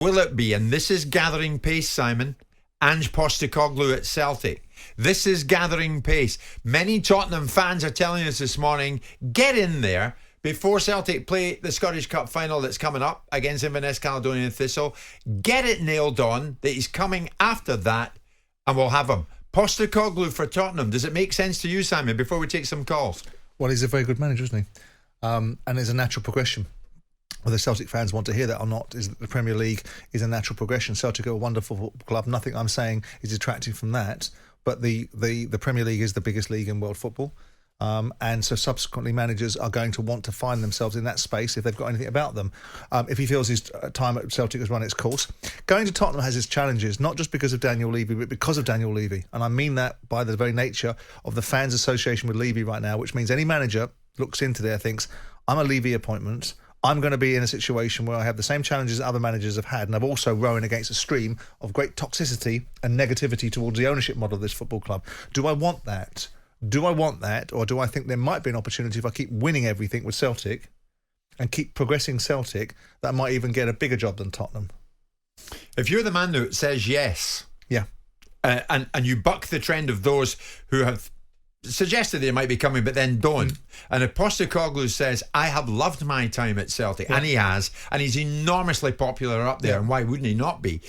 will it be, and this is gathering pace, Simon, Ange Postecoglou at Celtic? This is gathering pace. Many Tottenham fans are telling us this morning, get in there before Celtic play the Scottish Cup final that's coming up against Inverness Caledonian Thistle. Get it nailed on that he's coming after that, and we'll have him. Postecoglou for Tottenham. Does it make sense to you, Simon, before we take some calls? Well, he's a very good manager, isn't he? And it's a natural progression. Whether Celtic fans want to hear that or not, is that the Premier League is a natural progression. Celtic are a wonderful football club. Nothing I'm saying is detracting from that. But the Premier League is the biggest league in world football. And so subsequently managers are going to want to find themselves in that space if they've got anything about them. If he feels his time at Celtic has run its course. Going to Tottenham has its challenges, not just because of Daniel Levy, but because of Daniel Levy. And I mean that by the very nature of the fans' association with Levy right now, which means any manager looks into there, thinks, I'm a Levy appointment, I'm going to be in a situation where I have the same challenges that other managers have had, and I've also rowing against a stream of great toxicity and negativity towards the ownership model of this football club. Do I want that? Do I want that, or do I think there might be an opportunity if I keep winning everything with Celtic and keep progressing Celtic that I might even get a bigger job than Tottenham? If you're the man that says yes, yeah, and you buck the trend of those who have suggested they might be coming but then don't, and if Postecoglou says, I have loved my time at Celtic, and he has, and he's enormously popular up there, and why wouldn't he not be,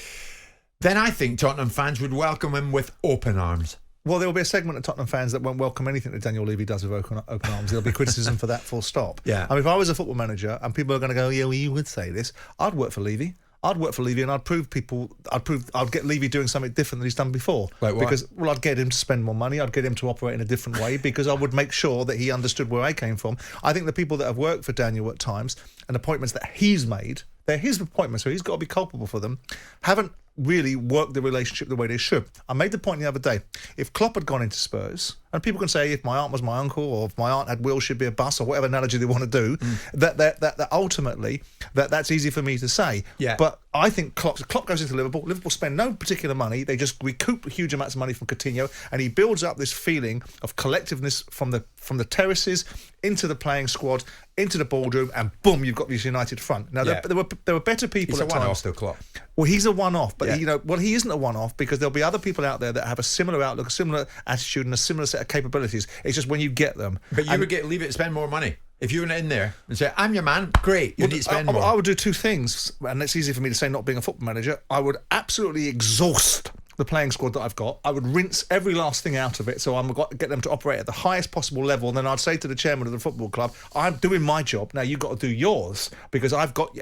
then I think Tottenham fans would welcome him with open arms. Well, there will be a segment of Tottenham fans that won't welcome anything that Daniel Levy does with open arms. There'll be criticism for that, full stop. Yeah. I mean, if I was a football manager and people are going to go, yeah, well, you would say this, I'd work for Levy. I'd and I'd get Levy doing something different than he's done before. Like what? Because, well, I'd get him to spend more money. I'd get him to operate in a different way because I would make sure that he understood where I came from. I think the people that have worked for Daniel at times and appointments that he's made, they're his appointments, so he's got to be culpable for them, haven't really worked the relationship the way they should. I made the point the other day, if Klopp had gone into Spurs, and people can say if my aunt was my uncle or if my aunt had wheels she'd be a bus or whatever analogy they want to do, that ultimately that's easy for me to say. Yeah. But I think Klopp goes into Liverpool spend no particular money, they just recoup huge amounts of money from Coutinho, and he builds up this feeling of collectiveness from the terraces into the playing squad, into the boardroom, and boom, you've got this united front. Now, there were better people at times. He's a one-off still, Klopp. Well, he's a one-off, but he isn't a one-off because there'll be other people out there that have a similar outlook, a similar attitude, and a similar set of capabilities. It's just when you get them. But you would leave it to spend more money. If you went in there and say, I'm your man, great, you need to spend more. I would do two things, and it's easy for me to say not being a football manager. I would absolutely exhaust the playing squad that I've got. I would rinse every last thing out of it, so I'm got to get them to operate at the highest possible level. And then I'd say to the chairman of the football club, I'm doing my job, now you've got to do yours, because I've got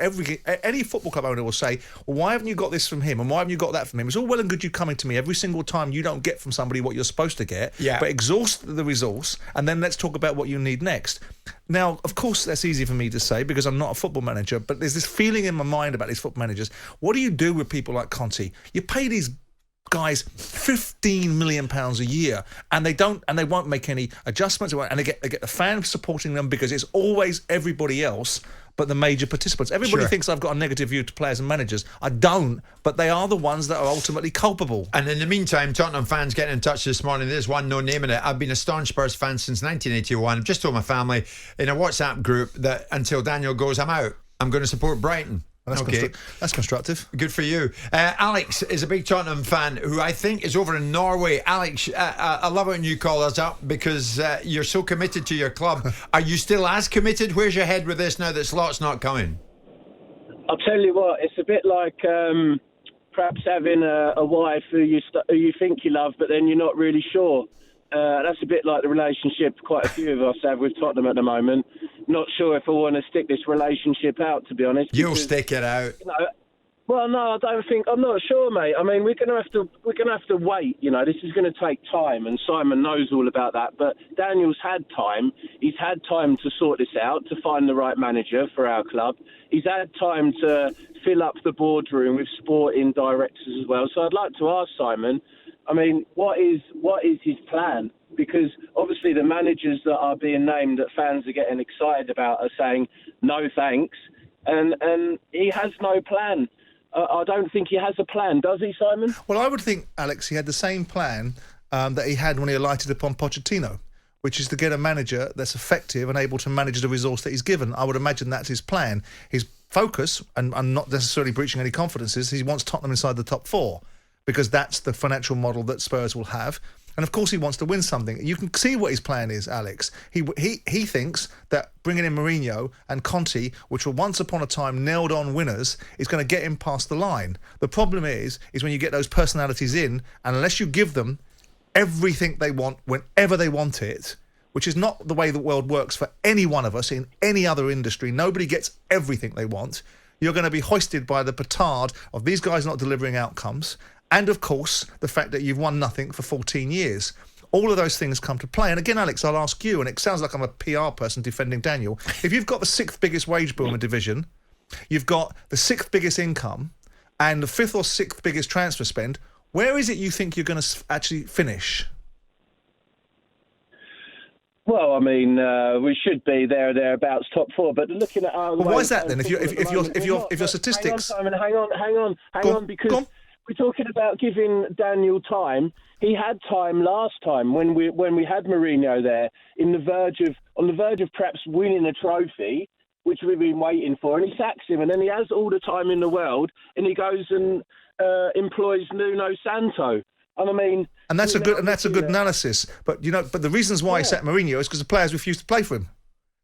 any football club owner will say, well, why haven't you got this from him and why haven't you got that from him? It's all well and good you coming to me every single time you don't get from somebody what you're supposed to get, but exhaust the resource and then let's talk about what you need next. Now, of course, that's easy for me to say because I'm not a football manager, but there's this feeling in my mind about these football managers. What do you do with people like Conte? You pay these guys £15 million a year, and they won't make any adjustments, and they get the fans supporting them because it's always everybody else but the major participants. Everybody thinks I've got a negative view to players and managers. I don't, but they are the ones that are ultimately culpable. And in the meantime, Tottenham fans getting in touch this morning. There's one, no name in it. I've been a staunch Spurs fan since 1981. I've just told my family in a WhatsApp group that until Daniel goes, I'm out. I'm going to support Brighton. That's constructive. Good for you. Alex is a big Tottenham fan who I think is over in Norway. Alex, I love when you call us up because you're so committed to your club. Are you still as committed? Where's your head with this now that Slot's not coming? I'll tell you what, it's a bit like perhaps having a wife who you think you love, but then you're not really sure. That's a bit like the relationship quite a few of us have with Tottenham at the moment. Not sure if I want to stick this relationship out, to be honest. You'll stick it out. Well, no, I don't think. I'm not sure, mate. I mean, we're going to have to wait. You know, this is going to take time, and Simon knows all about that. But Daniel's had time. He's had time to sort this out, to find the right manager for our club. He's had time to fill up the boardroom with sporting directors as well. So I'd like to ask Simon, I mean, what is his plan? Because obviously the managers that are being named that fans are getting excited about are saying no thanks, and he has no plan. I don't think he has a plan, does he, Simon? Well, I would think, Alex, he had the same plan that he had when he alighted upon Pochettino, which is to get a manager that's effective and able to manage the resource that he's given. I would imagine that's his plan. His focus, and I'm not necessarily breaching any confidences, he wants Tottenham inside the top 4 because that's the financial model that Spurs will have. And of course he wants to win something. You can see what his plan is, Alex. He thinks that bringing in Mourinho and Conte, which were once upon a time nailed-on winners, is going to get him past the line. The problem is when you get those personalities in, and unless you give them everything they want whenever they want it, which is not the way the world works for any one of us in any other industry, nobody gets everything they want, you're going to be hoisted by the petard of these guys not delivering outcomes. And, of course, the fact that you've won nothing for 14 years. All of those things come to play. And again, Alex, I'll ask you, and it sounds like I'm a PR person defending Daniel. If you've got the 6th biggest wage bill in the division, you've got the 6th biggest income, and the 5th or 6th biggest transfer spend, where is it you think you're going to actually finish? Well, I mean, we should be thereabouts top 4. But looking at our, why is that then? If your statistics, hang on, because we're talking about giving Daniel time. He had time last time when we had Mourinho there, on the verge of perhaps winning a trophy, which we've been waiting for, and he sacks him, and then he has all the time in the world, and he goes and employs Nuno Santo. And I mean, and that's a good analysis. But the reasons why he sacked Mourinho is because the players refused to play for him.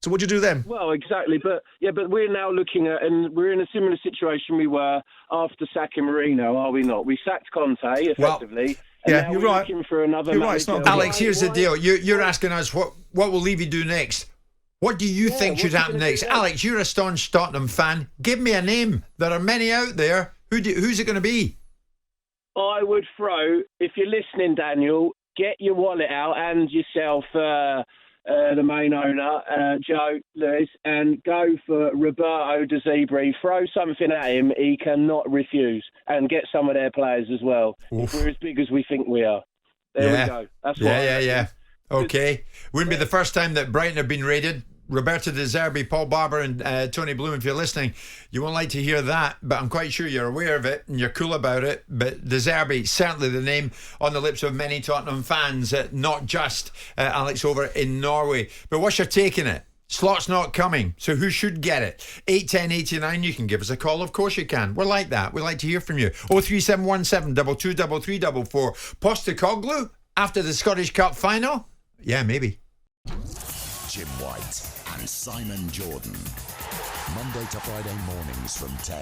So what do you do then? Well, exactly, but we're now looking at, and we're in a similar situation we were after sacking Mourinho, are we not? We sacked Conte effectively. Yeah, you're right. Looking for another It's not Alex, here's the deal. You're asking us what will Levy do next? What do you think should happen next? Alex, you're a staunch Tottenham fan. Give me a name. There are many out there. Who's it going to be? I would throw, if you're listening, Daniel, get your wallet out and yourself, the main owner, Joe Lewis, and go for Roberto De Zerbi. Throw something at him he cannot refuse, and get some of their players as well. If we're as big as we think we are. There we go. That's what Yeah. Okay. Wouldn't be the first time that Brighton have been raided. Roberto De Zerbi, Paul Barber and Tony Bloom, if you're listening, you won't like to hear that, but I'm quite sure you're aware of it and you're cool about it. But De Zerbi, certainly the name on the lips of many Tottenham fans, not just Alex over in Norway. But what's your take on it? Slot's not coming, so who should get it? 81089, you can give us a call. Of course you can. We're like that. We like to hear from you. 03717 223344. Postecoglou after the Scottish Cup final? Yeah, maybe. Jim White and Simon Jordan. Monday to Friday mornings from 10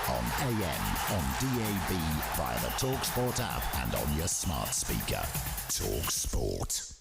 on AM, on DAB, via the talkSPORT app and on your smart speaker. talkSPORT.